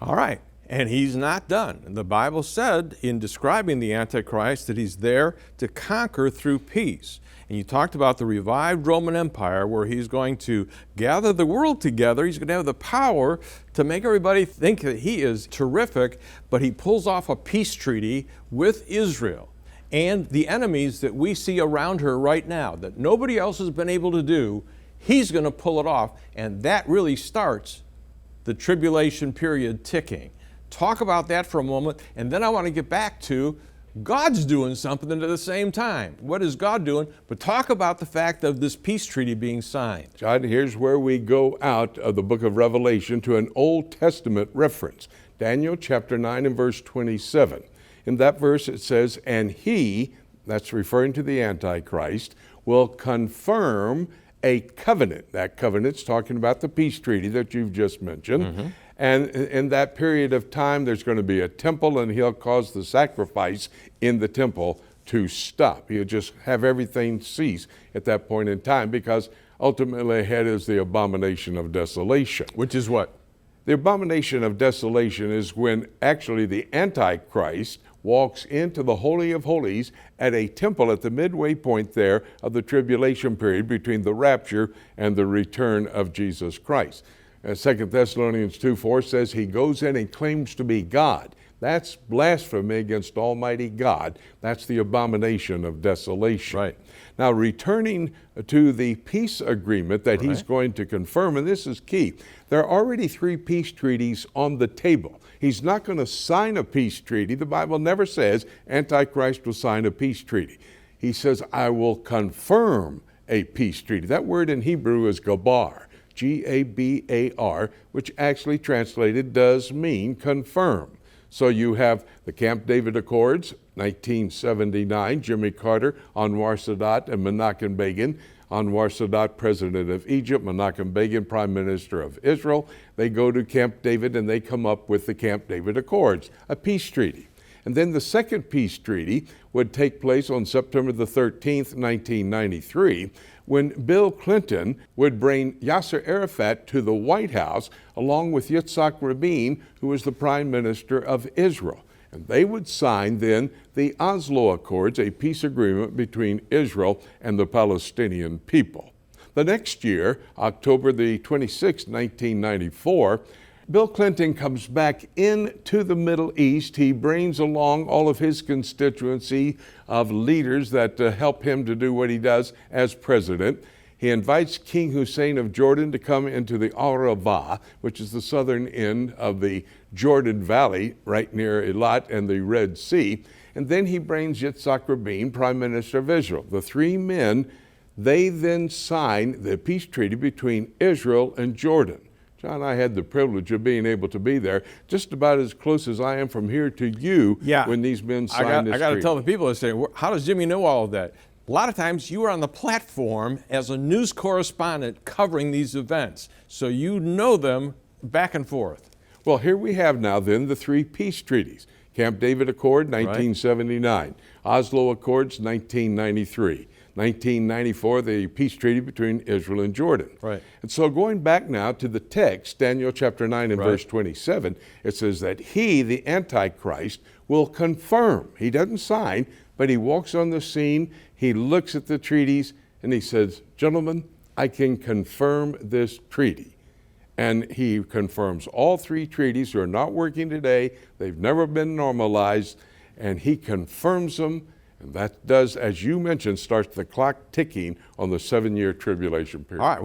All right. And he's not done. The Bible said in describing the Antichrist that he's there to conquer through peace. And you talked about the revived Roman Empire, where he's going to gather the world together. He's going to have the power to make everybody think that he is terrific, but he pulls off a peace treaty with Israel and the enemies that we see around her right now that nobody else has been able to do. He's going to pull it off, and that really starts the tribulation period ticking. Talk about that for a moment, and then I want to get back to God's doing something at the same time. What is God doing? But talk about the fact of this peace treaty being signed. John, here's where we go out of the book of Revelation to an Old Testament reference. Daniel chapter 9 and verse 27. In that verse it says, "And he," that's referring to the Antichrist, "will confirm a covenant." That covenant's talking about the peace treaty that you've just mentioned. Mm-hmm. And in that period of time, there's going to be a temple, and he'll cause the sacrifice in the temple to stop. He'll just have everything cease at that point in time, because ultimately ahead is the abomination of desolation. Which is what? The abomination of desolation is when actually the Antichrist walks into the Holy of Holies at a temple at the midway point there of the tribulation period between the rapture and the return of Jesus Christ. 2 Thessalonians 2:4 says he goes in and claims to be God. That's blasphemy against Almighty God. That's the abomination of desolation. Right. Now, returning to the peace agreement that he's going to confirm, and this is key, there are already 3 peace treaties on the table. He's not going to sign a peace treaty. The Bible never says Antichrist will sign a peace treaty. He says, I will confirm a peace treaty. That word in Hebrew is gabar. G-A-B-A-R, which actually translated does mean confirm. So you have the Camp David Accords, 1979, Jimmy Carter, Anwar Sadat, and Menachem Begin. Anwar Sadat, president of Egypt, Menachem Begin, prime minister of Israel. They go to Camp David and they come up with the Camp David Accords, a peace treaty. And then the second peace treaty would take place on September the 13th, 1993, when Bill Clinton would bring Yasser Arafat to the White House along with Yitzhak Rabin, who was the prime minister of Israel. And they would sign then the Oslo Accords, a peace agreement between Israel and the Palestinian people. The next year, October the 26th, 1994, Bill Clinton comes back into the Middle East. He brings along all of his constituency of leaders that help him to do what he does as president. He invites King Hussein of Jordan to come into the Arava, which is the southern end of the Jordan Valley, right near Eilat and the Red Sea. And then he brings Yitzhak Rabin, prime minister of Israel. The 3 men, they then sign the peace treaty between Israel and Jordan. John, I had the privilege of being able to be there, just about as close as I am from here to you when these men signed this treaty. I got to tell the people, how does Jimmy know all of that? A lot of times you are on the platform as a news correspondent covering these events, so you know them back and forth. Well, here we have now then the 3 peace treaties. Camp David Accord, 1979. Oslo Accords, 1993. 1994, the peace treaty between Israel and Jordan. Right. And so going back now to the text, Daniel chapter 9 and verse 27, it says that he, the Antichrist, will confirm. He doesn't sign, but he walks on the scene, he looks at the treaties, and he says, gentlemen, I can confirm this treaty. And he confirms all 3 treaties. They're not working today. They've never been normalized. And he confirms them. And that does, as you mentioned, starts the clock ticking on the 7-year tribulation period. All right.